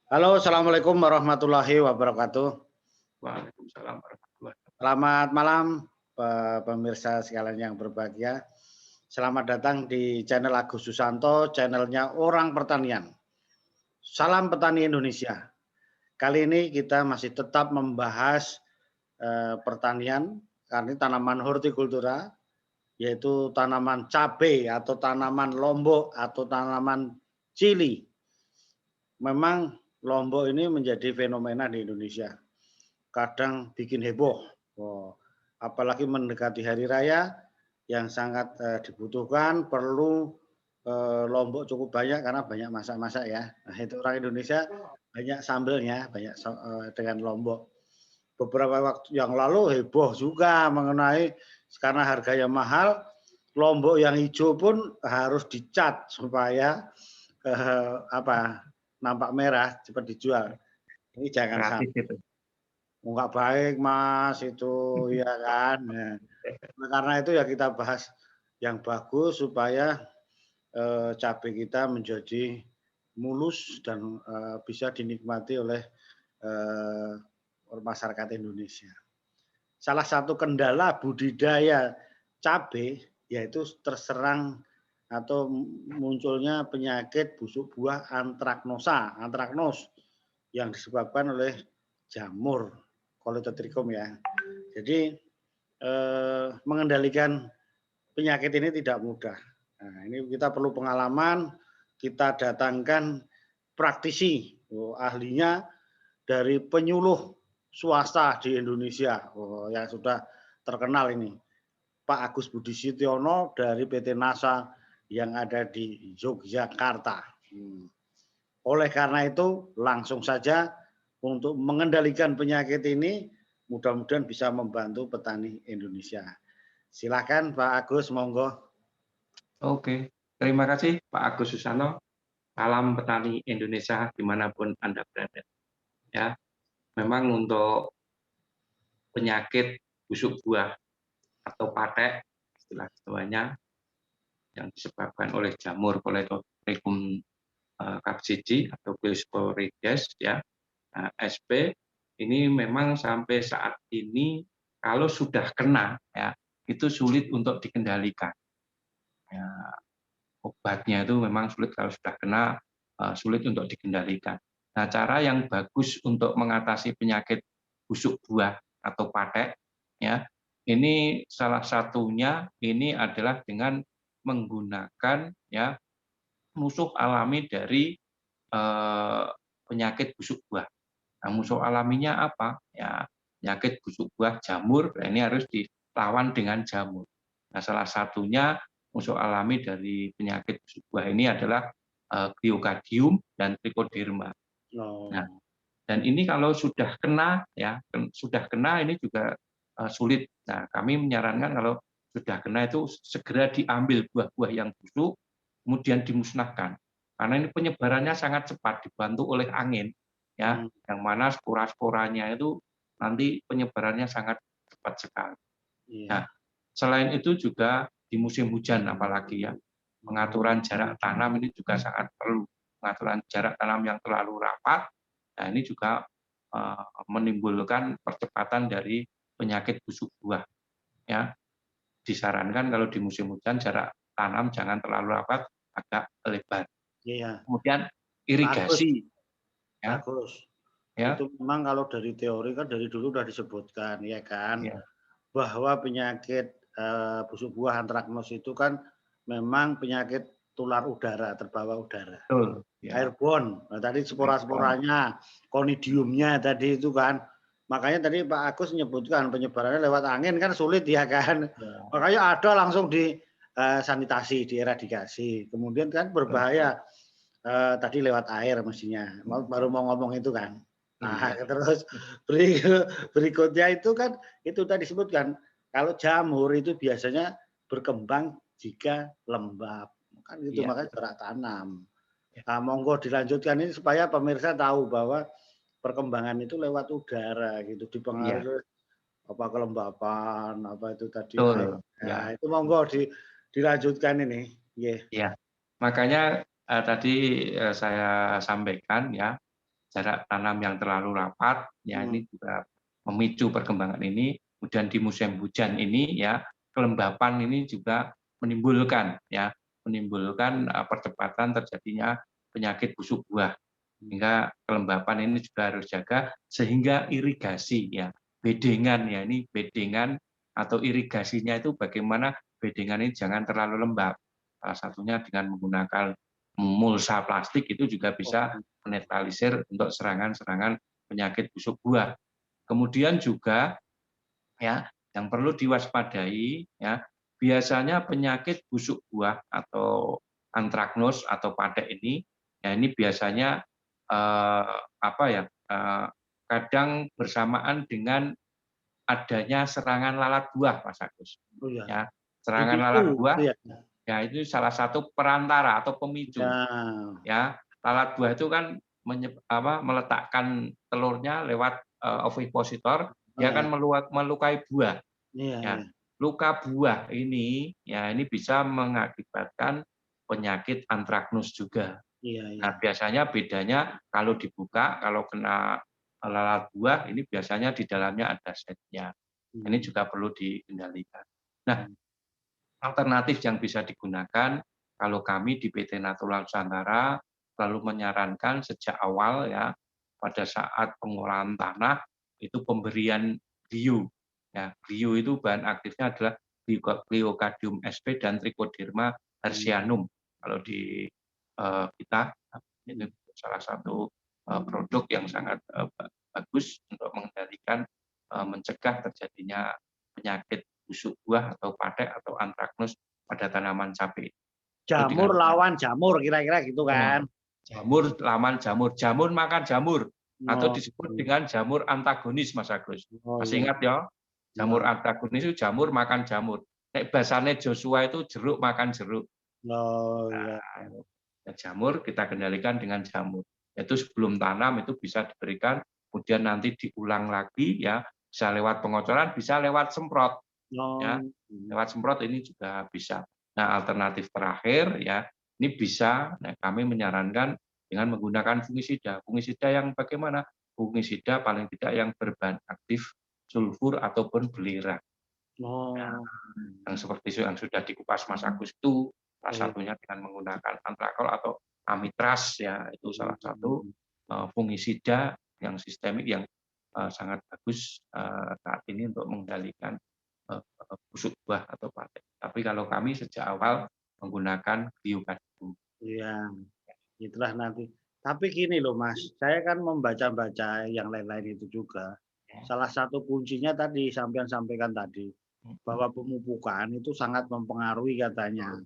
Halo, assalamualaikum warahmatullahi wabarakatuh. Waalaikumsalam warahmatullahi wabarakatuh. Selamat malam, pemirsa sekalian yang berbahagia. Selamat datang di channel Agus Susanto, channelnya Orang Pertanian. Salam Petani Indonesia. Kali ini kita masih tetap membahas pertanian, karena ini tanaman hortikultura, yaitu tanaman cabai atau tanaman lombok atau tanaman cili. Memang lombok ini menjadi fenomena di Indonesia. Kadang bikin heboh. Apalagi mendekati hari raya yang sangat dibutuhkan, perlu lombok cukup banyak karena banyak masak-masak ya. Nah, itu orang Indonesia banyak sambelnya, banyak dengan lombok. Beberapa waktu yang lalu heboh juga mengenai karena harganya mahal, lombok yang hijau pun harus dicat supaya nampak merah cepat dijual. Ini jangan Gratis sampai. itu. Nggak baik Mas itu, ya kan. Nah, karena itu ya kita bahas yang bagus supaya cabai kita menjadi mulus dan bisa dinikmati oleh masyarakat Indonesia. Salah satu kendala budidaya cabai yaitu terserang atau munculnya penyakit busuk buah antraknos yang disebabkan oleh jamur Colletotrichum ya. Jadi mengendalikan penyakit ini tidak mudah. Nah, ini kita perlu pengalaman, kita datangkan praktisi, ahlinya dari penyuluh swasta di Indonesia yang sudah terkenal ini, Pak Agus Budi Sityono dari PT NASA yang ada di Yogyakarta. Oleh karena itu, langsung saja untuk mengendalikan penyakit ini, mudah-mudahan bisa membantu petani Indonesia. Silakan Pak Agus, monggo. Oke, terima kasih Pak Agus Susano. Salam petani Indonesia dimanapun Anda berada. Ya, memang untuk penyakit busuk buah atau patek, istilah keduanya, yang disebabkan oleh jamur Colletotrichum capsicum atau Biosporides ya, SP, ini memang sampai saat ini kalau sudah kena ya itu sulit untuk dikendalikan. Ya, obatnya itu memang sulit kalau sudah kena, sulit untuk dikendalikan. Nah, cara yang bagus untuk mengatasi penyakit busuk buah atau patek, ya, ini salah satunya ini adalah dengan menggunakan ya musuh alami dari penyakit busuk buah. Nah, musuh alaminya apa? Ya, penyakit busuk buah jamur. Nah, ini harus dilawan dengan jamur. Nah, salah satunya musuh alami dari penyakit busuk buah ini adalah Gliocadium dan Trichoderma. Nah, Oh. dan ini kalau sudah kena ya, sudah kena ini juga sulit. Nah, kami menyarankan kalau sudah kena itu segera diambil buah-buah yang busuk, kemudian dimusnahkan. Karena ini penyebarannya sangat cepat dibantu oleh angin, ya, yang mana spora-sporanya itu nanti penyebarannya sangat cepat sekali. Nah, Iya. selain itu juga di musim hujan apalagi ya, pengaturan jarak tanam ini juga sangat perlu. Pengaturan jarak tanam yang terlalu rapat, nah ini juga menimbulkan percepatan dari penyakit busuk buah. Ya, disarankan kalau di musim hujan jarak tanam jangan terlalu rapat, agak lebar. Iya. Kemudian Bagus, irigasi, ya, bagus. ya, Itu memang kalau dari teori kan dari dulu sudah disebutkan, ya kan, ya, bahwa penyakit busuk buah antraknos itu kan memang penyakit tular udara, terbawa udara. betul, ya, Airborne. Nah, tadi airborne, spora-sporanya, conidiumnya tadi itu kan. Makanya tadi Pak Agus menyebutkan penyebarannya lewat angin kan sulit ya kan. ya, Makanya ada langsung di sanitasi, dieradikasi. Kemudian kan berbahaya tadi lewat air mestinya. Baru mau ngomong itu kan. Nah, iya, terus berikutnya itu kan itu tadi disebutkan kalau jamur itu biasanya berkembang jika lembab. Kan gitu iya, makanya jarak tanam. ya, Nah, monggo dilanjutkan ini supaya pemirsa tahu bahwa perkembangan itu lewat udara gitu, iya, dipengaruhi apa kelembapan, apa itu tadi air. betul, Ya, ya. itu monggo dilanjutkan ini. Nggih. Ya, makanya tadi saya sampaikan ya, jarak tanam yang terlalu rapat, ya ini juga memicu perkembangan ini. Kemudian di musim hujan ini ya kelembapan ini juga menimbulkan percepatan terjadinya penyakit busuk buah. Sehingga kelembapan ini juga harus jaga, sehingga irigasi ya bedengan ya ini bedengan atau irigasinya itu bagaimana bedengan ini jangan terlalu lembab. Salah satunya dengan menggunakan mulsa plastik itu juga bisa menetralisir untuk serangan-serangan penyakit busuk buah. Kemudian juga ya yang perlu diwaspadai ya biasanya penyakit busuk buah atau antraknus atau padek ini ya ini biasanya kadang bersamaan dengan adanya serangan lalat buah, Mas Agus. Oh ya, Ya, serangan dipicu lalat buah gitu ya. ya itu salah satu perantara atau pemicu. Ya, Ya, lalat buah itu kan meletakkan telurnya lewat ovipositor, dia akan melukai buah. iya, Ya, iya, luka buah ini ya ini bisa mengakibatkan penyakit antraknus juga. iya, iya. Nah, biasanya bedanya kalau dibuka, kalau kena lalat buah, ini biasanya di dalamnya ada setnya. Ini juga perlu dikendalikan. Nah, alternatif yang bisa digunakan, kalau kami di PT Natural Nusantara selalu menyarankan sejak awal ya, pada saat pengolahan tanah, itu pemberian Glio. Ya, Glio itu bahan aktifnya adalah Gliocadium sp dan Trichoderma hersianum. Kalau di kita ini salah satu produk yang sangat bagus untuk mengendalikan mencegah terjadinya penyakit busuk buah atau padek atau antraknus pada tanaman cabai. Itu Jamur lawan jamur kira-kira gitu kan. jamur lawan jamur, jamur makan jamur atau Oh, disebut dengan jamur antagonis, Mas Agus. oh Masih iya, ingat ya? iya. Jamur antagonis itu jamur makan jamur. Nek bahasane Joshua itu jeruk makan jeruk. Oh iya. Nah, jamur kita kendalikan dengan jamur. Itu sebelum tanam itu bisa diberikan, kemudian nanti diulang lagi ya, bisa lewat pengocoran, bisa lewat semprot ya. Oh, Lewat semprot ini juga bisa. Nah, alternatif terakhir ya, ini bisa kami menyarankan dengan menggunakan fungisida. Fungisida yang bagaimana? Fungisida paling tidak yang berbahan aktif sulfur ataupun belerang. Nah, oh, yang seperti yang sudah dikupas Mas Agus itu salah iya. satunya dengan menggunakan antrakol atau amitraz ya itu salah satu fungisida yang sistemik yang sangat bagus saat ini untuk mengendalikan busuk buah atau padek. Tapi kalau kami sejak awal menggunakan biokadmium. Iya, itulah nanti. Tapi gini loh Mas, saya kan membaca-baca yang lain-lain itu juga. Salah satu kuncinya tadi sampean sampaikan tadi bahwa pemupukan itu sangat mempengaruhi katanya.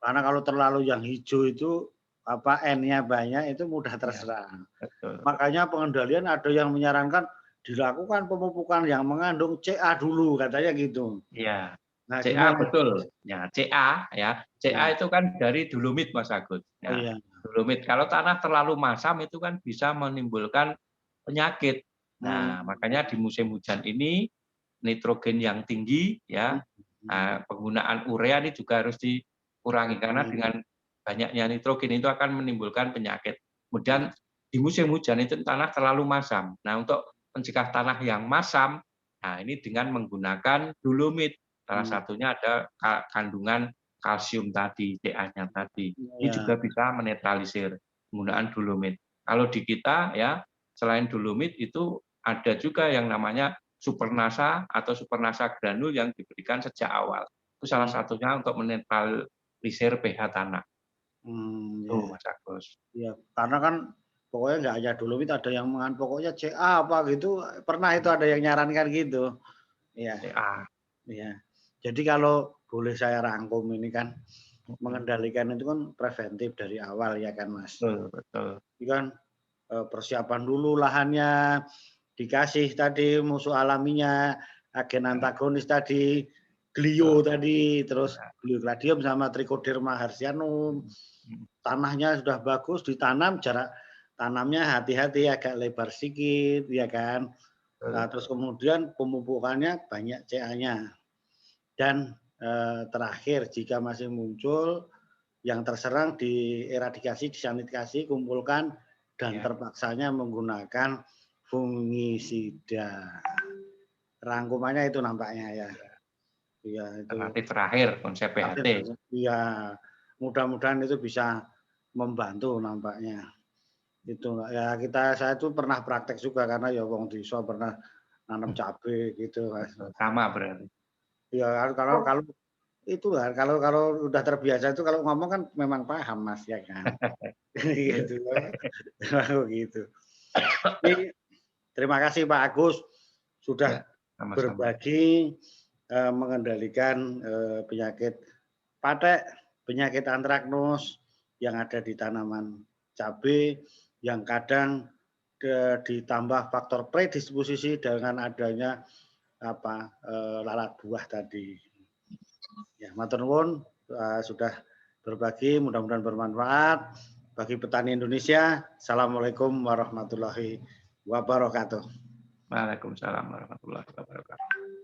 Karena kalau terlalu yang hijau itu apa N-nya banyak itu mudah Ya, terserang. betul. Makanya pengendalian ada yang menyarankan dilakukan pemupukan yang mengandung CA dulu katanya gitu. Iya, Nah, CA gimana? betul. Ya, CA Ya. itu kan dari dolomit Mas Agus. Oh Ya, iya. dolomit. Kalau tanah terlalu masam itu kan bisa menimbulkan penyakit. Nah, Hmm. makanya di musim hujan ini nitrogen yang tinggi ya, Hmm. penggunaan urea ini juga harus dikurangi karena Hmm. dengan banyaknya nitrogen itu akan menimbulkan penyakit. Kemudian di musim hujan itu tanah terlalu masam. Nah, untuk mencegah tanah yang masam, nah ini dengan menggunakan dolomit. Salah Hmm. satunya ada kandungan kalsium tadi, CA-nya tadi. Ini Ya. juga bisa menetralisir penggunaan dolomit. Kalau di kita ya, selain dolomit itu ada juga yang namanya supernasa atau supernasa granul yang diberikan sejak awal. Itu salah Hmm. satunya untuk menetralisir pH tanah. Ya. Tuh, Mas Agus. Ya. Karena kan pokoknya nggak hanya dolomit, ada yang pokoknya CA apa gitu. Pernah itu ada yang nyarankan gitu. Iya. CA. Iya. Jadi kalau boleh saya rangkum ini kan mengendalikan itu kan preventif dari awal ya kan Mas. Betul, betul. Ini kan persiapan dulu lahannya, dikasih tadi musuh alaminya, agen antagonis tadi, glio tadi, terus gliocladium sama trichoderma hersianum. Tanahnya sudah bagus, ditanam, jarak tanamnya hati-hati agak lebar sedikit, ya kan. Nah, terus kemudian pemupukannya banyak CA-nya. Dan terakhir jika masih muncul yang terserang dieradikasi, disanitasi, kumpulkan dan Ya. terpaksanya menggunakan fungisida. Rangkumannya itu nampaknya ya. Ya itu. Alternatif terakhir konsep PHT. Ya, mudah-mudahan itu bisa membantu nampaknya. Itu ya saya itu pernah praktek juga karena ya wong desa pernah nanam cabai gitu Mas. Sama berarti. Ya kalau itu kalau udah terbiasa itu kalau ngomong kan memang paham Mas ya kan. Gitu. Gitu. Jadi, terima kasih Pak Agus sudah Ya, sama-sama. berbagi mengendalikan penyakit patek, penyakit antraknus yang ada di tanaman cabai yang kadang ditambah faktor predisposisi dengan adanya lalat buah tadi. Ya, matur nuwun sudah berbagi, mudah-mudahan bermanfaat bagi petani Indonesia. Assalamualaikum warahmatullahi wabarakatuh. Waalaikumsalam warahmatullahi wabarakatuh.